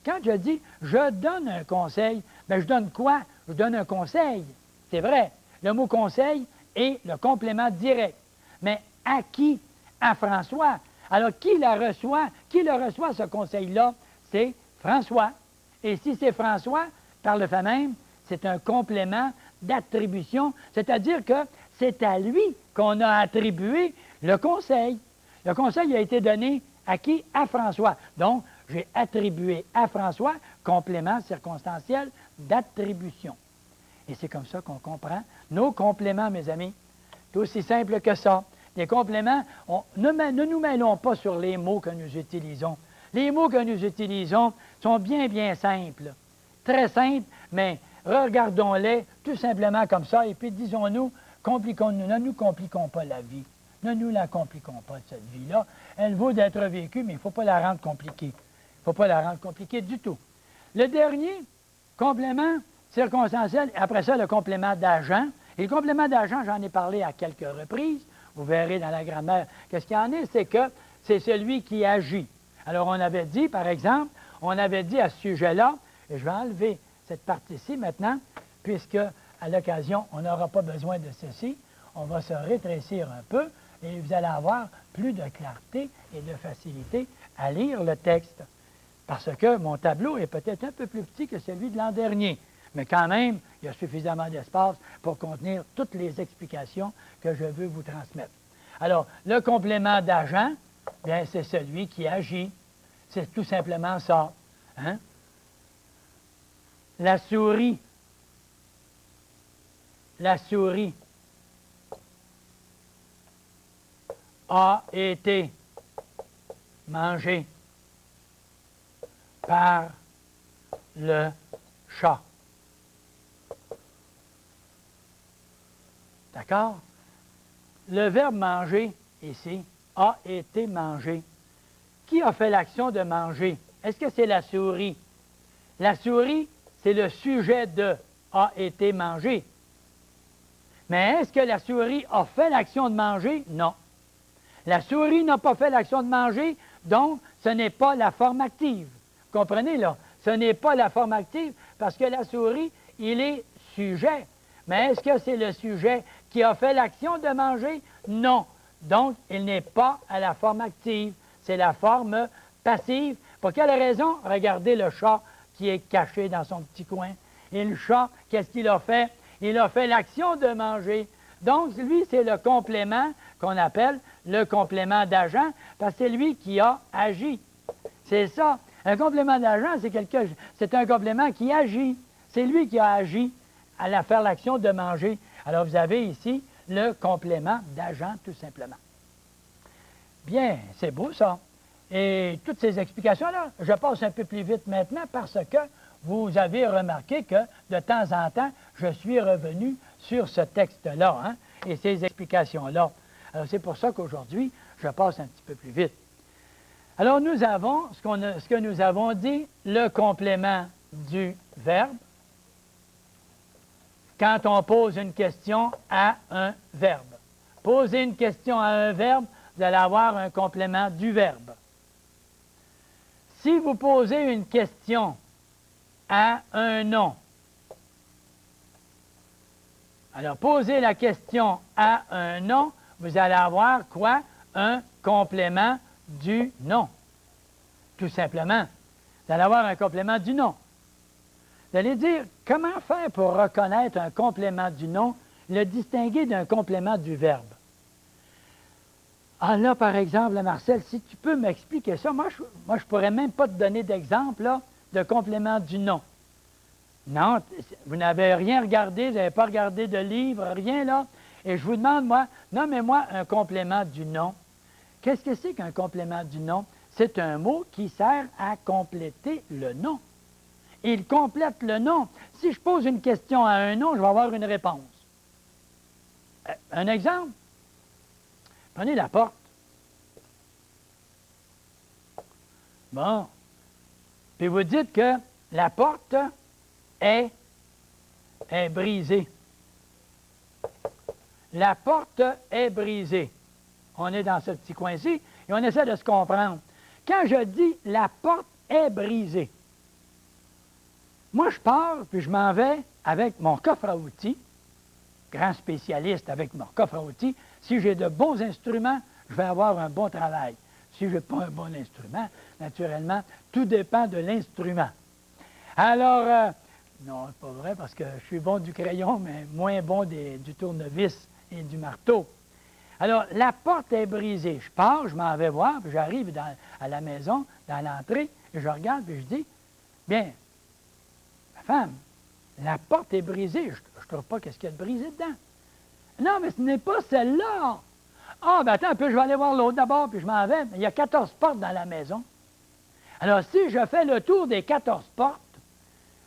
Quand je dis je donne un conseil, bien, je donne quoi? Je donne un conseil. C'est vrai. Le mot conseil est le complément direct. Mais à qui? À François. Alors, qui le reçoit, ce conseil-là? C'est François. Et si c'est François, par le fait même, c'est un complément d'attribution, c'est-à-dire que c'est à lui qu'on a attribué le conseil. Le conseil a été donné à qui? À François. Donc, j'ai attribué à François complément circonstanciel d'attribution. Et c'est comme ça qu'on comprend nos compléments, mes amis. C'est aussi simple que ça. Les compléments, ne nous mêlons pas sur les mots que nous utilisons. Les mots que nous utilisons sont bien, bien simples. Très simples, mais regardons-les tout simplement comme ça, et puis disons-nous, compliquons-nous, ne nous compliquons pas la vie. Ne nous la compliquons pas, cette vie-là. Elle vaut d'être vécue, mais il ne faut pas la rendre compliquée. Il ne faut pas la rendre compliquée du tout. Le dernier, complément circonstanciel, après ça, le complément d'agent. Et le complément d'agent, j'en ai parlé à quelques reprises. Vous verrez dans la grammaire qu'est-ce qu'il y en est, c'est que c'est celui qui agit. Alors, on avait dit, par exemple, on avait dit à ce sujet-là, et je vais enlever cette partie-ci maintenant, puisque, à l'occasion, on n'aura pas besoin de ceci. On va se rétrécir un peu, et vous allez avoir plus de clarté et de facilité à lire le texte. Parce que mon tableau est peut-être un peu plus petit que celui de l'an dernier. Mais quand même, il y a suffisamment d'espace pour contenir toutes les explications que je veux vous transmettre. Alors, le complément d'agent, bien, c'est celui qui agit. C'est tout simplement ça. Hein? La souris a été mangée par le chat. D'accord? Le verbe manger, ici, a été mangé. Qui a fait l'action de manger? Est-ce que c'est la souris? La souris, c'est le sujet de a été mangé. Mais est-ce que la souris a fait l'action de manger? Non. La souris n'a pas fait l'action de manger, donc ce n'est pas la forme active. Vous comprenez, là? Ce n'est pas la forme active parce que la souris, il est sujet. Mais est-ce que c'est le sujet qui a fait l'action de manger? Non. Donc, il n'est pas à la forme active. C'est la forme passive. Pour quelle raison? Regardez le chat qui est caché dans son petit coin. Et le chat, qu'est-ce qu'il a fait? Il a fait l'action de manger. Donc, lui, c'est le complément qu'on appelle le complément d'agent, parce que c'est lui qui a agi. C'est ça. Un complément d'agent, c'est un complément qui agit. C'est lui qui a agi à faire l'action de manger. Alors, vous avez ici le complément d'agent, tout simplement. Bien, c'est beau, ça. Et toutes ces explications-là, je passe un peu plus vite maintenant parce que vous avez remarqué que, de temps en temps, je suis revenu sur ce texte-là, hein, et ces explications-là. Alors, c'est pour ça qu'aujourd'hui, je passe un petit peu plus vite. Alors, nous avons, ce que nous avons dit, le complément du verbe. Quand on pose une question à un verbe. Poser une question à un verbe, vous allez avoir un complément du verbe. Si vous posez une question à un nom, alors posez la question à un nom, vous allez avoir quoi? Un complément du nom. Tout simplement. Vous allez avoir un complément du nom. Vous allez dire, comment faire pour reconnaître un complément du nom, le distinguer d'un complément du verbe? Ah là, par exemple, Marcel, si tu peux m'expliquer ça, moi, je ne pourrais même pas te donner d'exemple là, de complément du nom. Non, vous n'avez rien regardé, vous n'avez pas regardé de livre, rien là. Et je vous demande, moi, nommez-moi un complément du nom. Qu'est-ce que c'est qu'un complément du nom? C'est un mot qui sert à compléter le nom. Il complète le nom. Si je pose une question à un nom, je vais avoir une réponse. Un exemple? Prenez la porte. Bon. Puis vous dites que la porte est brisée. La porte est brisée. On est dans ce petit coin-ci et on essaie de se comprendre. Quand je dis la porte est brisée, moi je pars puis je m'en vais avec mon coffre à outils, grand spécialiste avec mon coffre à outils. Si j'ai de bons instruments, je vais avoir un bon travail. Si je n'ai pas un bon instrument, naturellement, tout dépend de l'instrument. Alors, non, c'est pas vrai parce que je suis bon du crayon, mais moins bon du tournevis et du marteau. Alors, la porte est brisée. Je pars, je m'en vais voir, puis j'arrive à la maison, dans l'entrée, et je regarde, puis je dis, bien, ma femme, la porte est brisée. Je ne trouve pas qu'est-ce qu'il y a de brisé dedans. Non, mais ce n'est pas celle-là. Ah, ben attends un peu, je vais aller voir l'autre d'abord, puis je m'en vais. Il y a 14 portes dans la maison. Alors, si je fais le tour des 14 portes,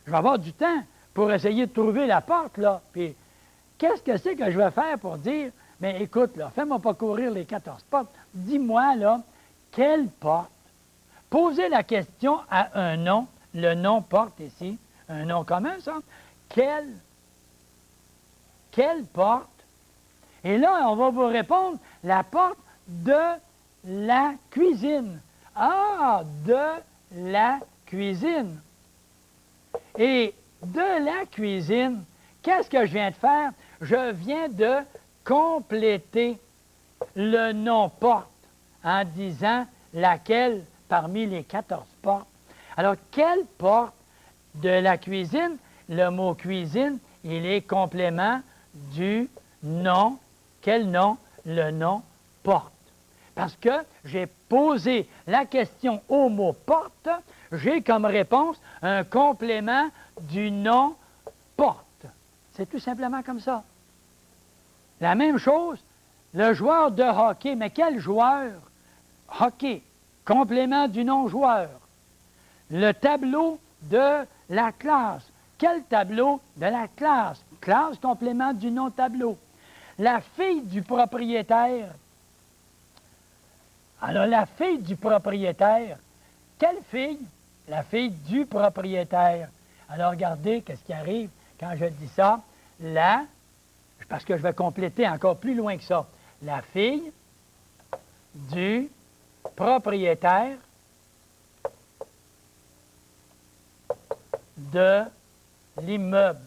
je vais avoir du temps pour essayer de trouver la porte, là. Puis, qu'est-ce que c'est que je vais faire pour dire, mais écoute, là, fais-moi pas courir les 14 portes. Dis-moi, là, quelle porte? Posez la question à un nom. Le nom porte ici. Un nom commun, ça. Quelle porte? Et là, on va vous répondre, la porte de la cuisine. Ah, de la cuisine. Et de la cuisine, qu'est-ce que je viens de faire? Je viens de compléter le nom porte en disant laquelle parmi les 14 portes. Alors, quelle porte de la cuisine? Le mot cuisine, il est complément du nom. Quel nom? Le nom porte. Parce que j'ai posé la question au mot porte, j'ai comme réponse un complément du nom porte. C'est tout simplement comme ça. La même chose, le joueur de hockey. Mais quel joueur? Hockey. Complément du nom joueur. Le tableau de la classe. Quel tableau? De la classe. Classe, complément du nom tableau. La fille du propriétaire. Alors, la fille du propriétaire. Quelle fille? La fille du propriétaire. Alors, regardez qu'est-ce qui arrive quand je dis ça. Parce que je vais compléter encore plus loin que ça. La fille du propriétaire de l'immeuble.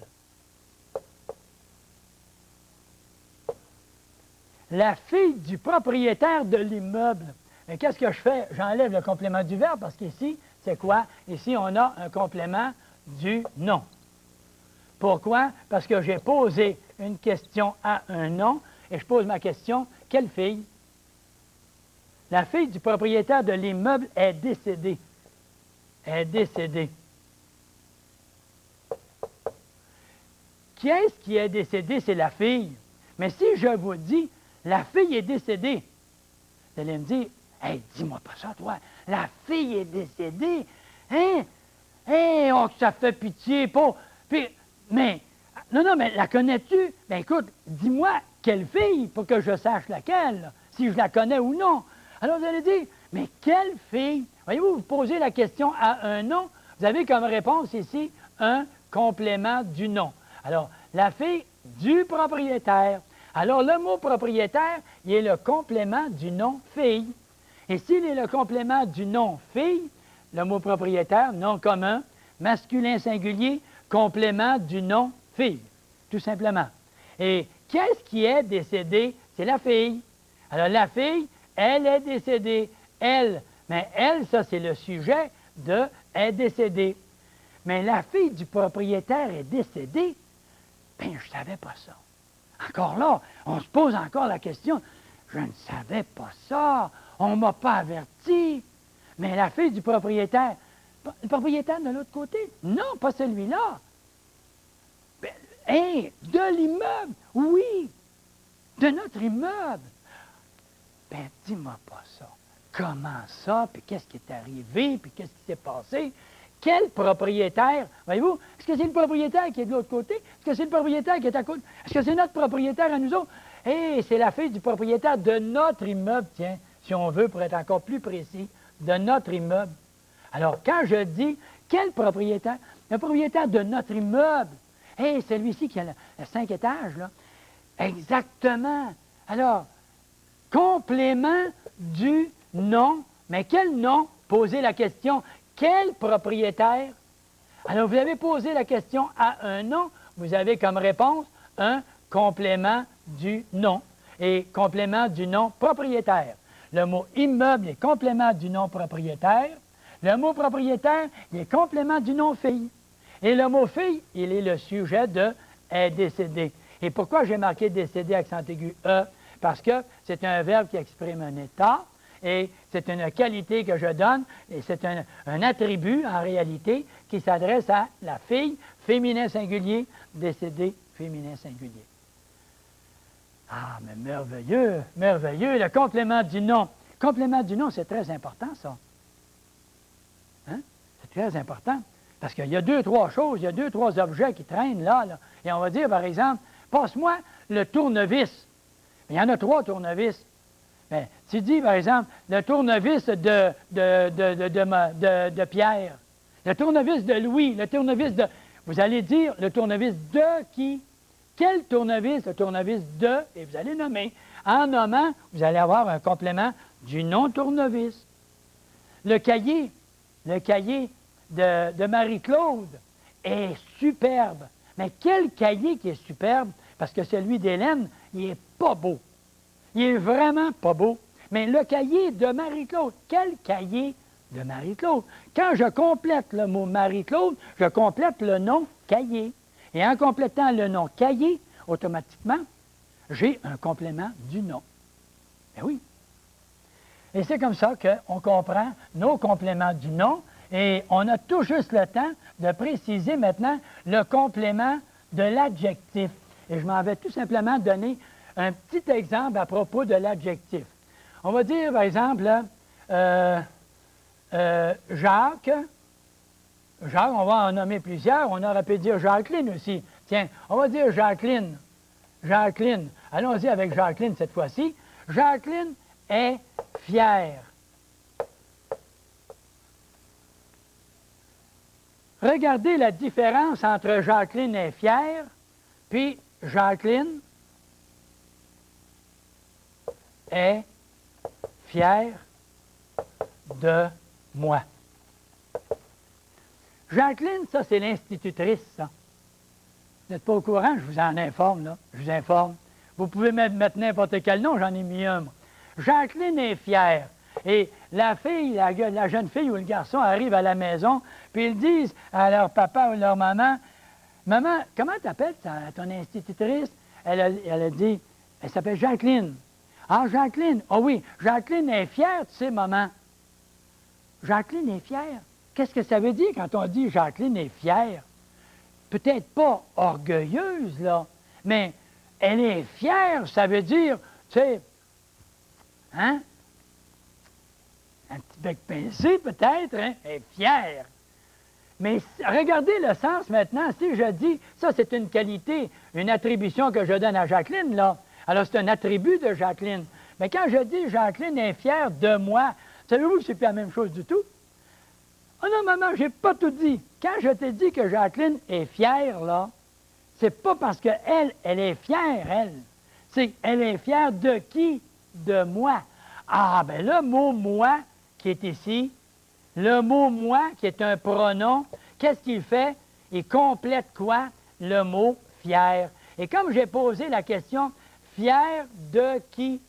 La fille du propriétaire de l'immeuble. Mais qu'est-ce que je fais? J'enlève le complément du verbe parce qu'ici, c'est quoi? Ici, on a un complément du nom. Pourquoi? Parce que j'ai posé une question à un nom et je pose ma question, quelle fille? La fille du propriétaire de l'immeuble est décédée. Est décédée. Qui est-ce qui est décédé? C'est la fille. Mais si je vous dis, la fille est décédée, vous allez me dire, hey, dis-moi pas ça, toi. La fille est décédée. Hein? Hein? Oh, ça fait pitié. Pas. Puis, mais, non, mais la connais-tu? Ben écoute, dis-moi quelle fille pour que je sache laquelle, si je la connais ou non. Alors, vous allez dire, mais quelle fille? Voyez-vous, vous posez la question à un nom, vous avez comme réponse ici un complément du nom. Alors, la fille du propriétaire. Alors, le mot propriétaire, il est le complément du nom fille. Et s'il est le complément du nom fille, le mot propriétaire, nom commun, masculin singulier, complément du nom fille, tout simplement. Et qu'est-ce qui est décédé? C'est la fille. Alors, la fille, elle est décédée. Elle, mais elle, ça, c'est le sujet de est décédée. Mais la fille du propriétaire est décédée. Bien, je ne savais pas ça. Encore là, on se pose encore la question. Je ne savais pas ça. On ne m'a pas averti. Mais la fille du propriétaire, le propriétaire de l'autre côté? Non, pas celui-là. Ben, hein, de l'immeuble, oui. De notre immeuble. Ben, dis-moi pas ça. Comment ça? Puis qu'est-ce qui est arrivé? Puis qu'est-ce qui s'est passé? Quel propriétaire? Voyez-vous, est-ce que c'est le propriétaire qui est de l'autre côté? Est-ce que c'est le propriétaire qui est à côté? Est-ce que c'est notre propriétaire à nous autres? Eh, c'est la fille du propriétaire de notre immeuble, tiens, si on veut, pour être encore plus précis, de notre immeuble. Alors, quand je dis quel propriétaire? Le propriétaire de notre immeuble. Eh, celui-ci qui a 5 étages, là. Exactement. Alors, complément du nom. Mais quel nom? Posez la question. Quel propriétaire? Alors, vous avez posé la question à un nom. Vous avez comme réponse un complément du nom. Et complément du nom propriétaire. Le mot immeuble est complément du nom propriétaire. Le mot propriétaire, il est complément du nom fille. Et le mot fille, il est le sujet de est décédé. Et pourquoi j'ai marqué décédé accent aigu E? Parce que c'est un verbe qui exprime un état et c'est une qualité que je donne et c'est un attribut en réalité qui s'adresse à la fille, féminin singulier, décédé, féminin singulier. Ah, mais merveilleux, merveilleux, le complément du nom. Complément du nom, c'est très important, ça. Hein? C'est très important. Parce qu'il y a deux, trois choses, il y a deux, trois objets qui traînent là. Et on va dire, par exemple, passe-moi le tournevis. Il y en a trois tournevis. Bien, tu dis, par exemple, le tournevis de Pierre, le tournevis de Louis, le tournevis de... Vous allez dire le tournevis de qui? Quel tournevis? Le tournevis de, et vous allez nommer. En nommant, vous allez avoir un complément du nom tournevis. Le cahier de Marie-Claude est superbe. Mais quel cahier qui est superbe? Parce que celui d'Hélène, il n'est pas beau. Il est vraiment pas beau. Mais le cahier de Marie-Claude, quel cahier de Marie-Claude? Quand je complète le mot Marie-Claude, je complète le nom cahier. Et en complétant le nom cahier, automatiquement, j'ai un complément du nom. Ben oui. Et c'est comme ça qu'on comprend nos compléments du nom. Et on a tout juste le temps de préciser maintenant le complément de l'adjectif. Et je m'en vais tout simplement donner un petit exemple à propos de l'adjectif. On va dire, par exemple, Jacques. Jacques, on va en nommer plusieurs. On aurait pu dire Jacqueline aussi. Tiens, on va dire Jacqueline. Jacqueline. Allons-y avec Jacqueline cette fois-ci. Jacqueline est fière. Regardez la différence entre Jacqueline est fière, puis Jacqueline est fière de moi. Jacqueline, ça, c'est l'institutrice, ça. Vous n'êtes pas au courant? Je vous en informe, là. Je vous informe. Vous pouvez mettre n'importe quel nom, j'en ai mis un, moi. Jacqueline est fière. Et la fille, la jeune fille ou le garçon arrive à la maison, puis ils disent à leur papa ou leur maman, « Maman, comment t'appelles ton institutrice? » Elle a dit, « Elle s'appelle Jacqueline. » « Ah, Jacqueline, ah oui, Jacqueline est fière, tu sais, maman. » Jacqueline est fière. Qu'est-ce que ça veut dire quand on dit Jacqueline est fière? Peut-être pas orgueilleuse, là, mais elle est fière, ça veut dire, tu sais, hein? Un petit bec pincé, peut-être, hein? Elle est fière. Mais regardez le sens maintenant. Si je dis, ça c'est une qualité, une attribution que je donne à Jacqueline, là. Alors c'est un attribut de Jacqueline. Mais quand je dis Jacqueline est fière de moi, savez-vous que c'est pas la même chose du tout? Oh non, maman, j'ai pas tout dit. Quand je t'ai dit que Jacqueline est fière, là, c'est pas parce qu'elle est fière, elle. C'est qu'elle est fière de qui? De moi. Ah, ben le mot « moi » qui est ici, le mot « moi » qui est un pronom, qu'est-ce qu'il fait? Il complète quoi? Le mot « fier ». Et comme j'ai posé la question « fière de qui ?»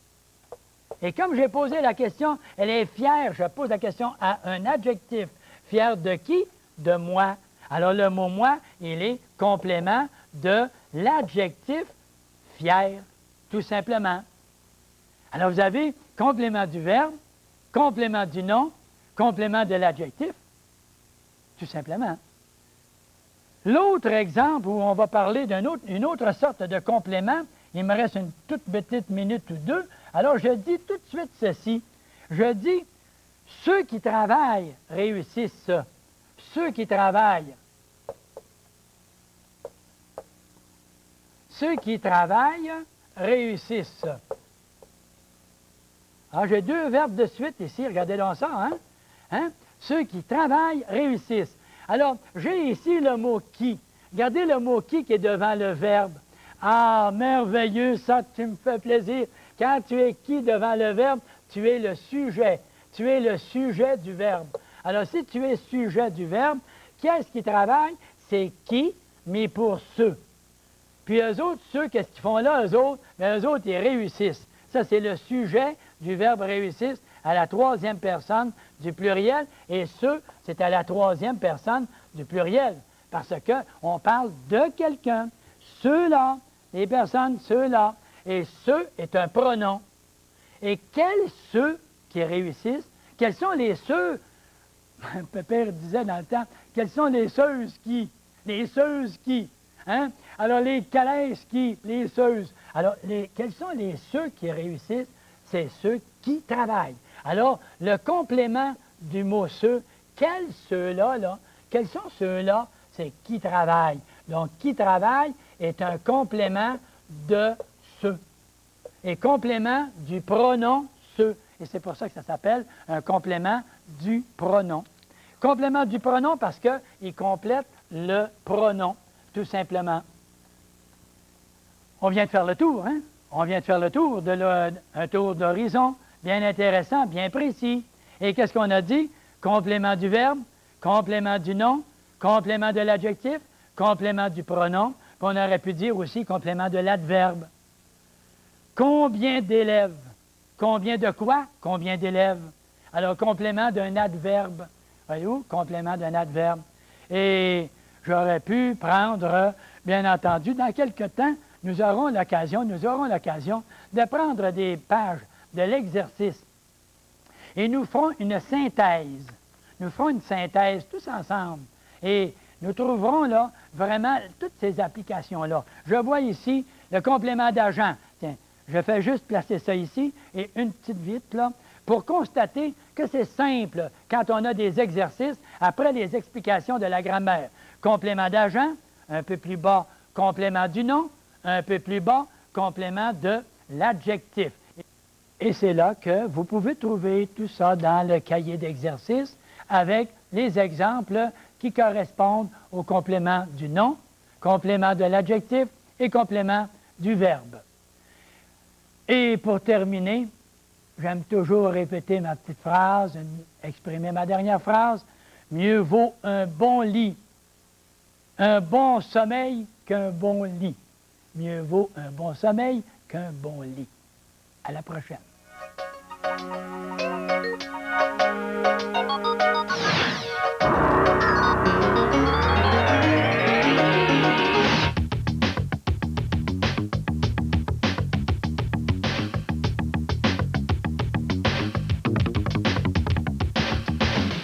Et comme j'ai posé la question « elle est fière », je pose la question à un adjectif. Fière de qui? De moi. Alors le mot « moi », il est complément de l'adjectif « fier », tout simplement. Alors vous avez complément du verbe, complément du nom, complément de l'adjectif, tout simplement. L'autre exemple où on va parler d'une autre sorte de complément, il me reste une toute petite minute ou deux, alors je dis tout de suite ceci. Je dis, ceux qui travaillent réussissent. Ceux qui travaillent. Ceux qui travaillent réussissent. Alors, j'ai deux verbes de suite ici, regardez donc ça, hein? Ceux qui travaillent réussissent. Alors, j'ai ici le mot « qui ». Regardez le mot « qui » est devant le verbe. Ah, merveilleux, ça, tu me fais plaisir. Quand tu es « qui » devant le verbe, tu es le sujet. Tu es le sujet du verbe. Alors, si tu es sujet du verbe, qu'est-ce qui travaille? C'est « qui », mais pour ceux. Puis eux autres, ceux, qu'est-ce qu'ils font là, eux autres? Bien, eux autres, ils réussissent. Ça, c'est le sujet du verbe réussissent à la troisième personne du pluriel, et ceux, c'est à la troisième personne du pluriel. parce qu'on parle de quelqu'un. Ceux-là, les personnes, ceux-là. Et ceux est un pronom. Et quels ceux qui réussissent? Quels sont les ceux? Pépère disait dans le temps, quels sont les ceuses qui? Les ceuses qui? Hein? Alors, les calèches qui? Les ceuses. Alors, quels sont les ceux qui réussissent? C'est ceux qui travaillent. Alors, le complément du mot ceux, quels ceux-là, là? Quels sont ceux-là? C'est qui travaille. Donc, qui travaille est un complément de ceux. Et complément du pronom ceux. Et c'est pour ça que ça s'appelle un complément du pronom. Complément du pronom parce qu'il complète le pronom, tout simplement. On vient de faire le tour, hein? On vient de faire le tour, un tour d'horizon, bien intéressant, bien précis. Et qu'est-ce qu'on a dit? Complément du verbe, complément du nom, complément de l'adjectif, complément du pronom, puis on aurait pu dire aussi complément de l'adverbe. Combien d'élèves? Combien de quoi? Combien d'élèves? Alors, complément d'un adverbe. Voyez-vous? Complément d'un adverbe. Et j'aurais pu prendre, bien entendu, dans quelque temps, nous aurons l'occasion de prendre des pages de l'exercice. Et nous ferons une synthèse. Nous ferons une synthèse tous ensemble. Et nous trouverons là vraiment toutes ces applications-là. Je vois ici le complément d'agent. Tiens, je fais juste placer ça ici et une petite vite là pour constater que c'est simple quand on a des exercices après les explications de la grammaire. Complément d'agent, un peu plus bas, complément du nom, un peu plus bas, complément de l'adjectif. Et c'est là que vous pouvez trouver tout ça dans le cahier d'exercice avec les exemples qui correspondent au complément du nom, complément de l'adjectif et complément du verbe. Et pour terminer, j'aime toujours répéter ma petite phrase, exprimer ma dernière phrase. Mieux vaut un bon lit, un bon sommeil qu'un bon lit. Mieux vaut un bon sommeil qu'un bon lit. À la prochaine.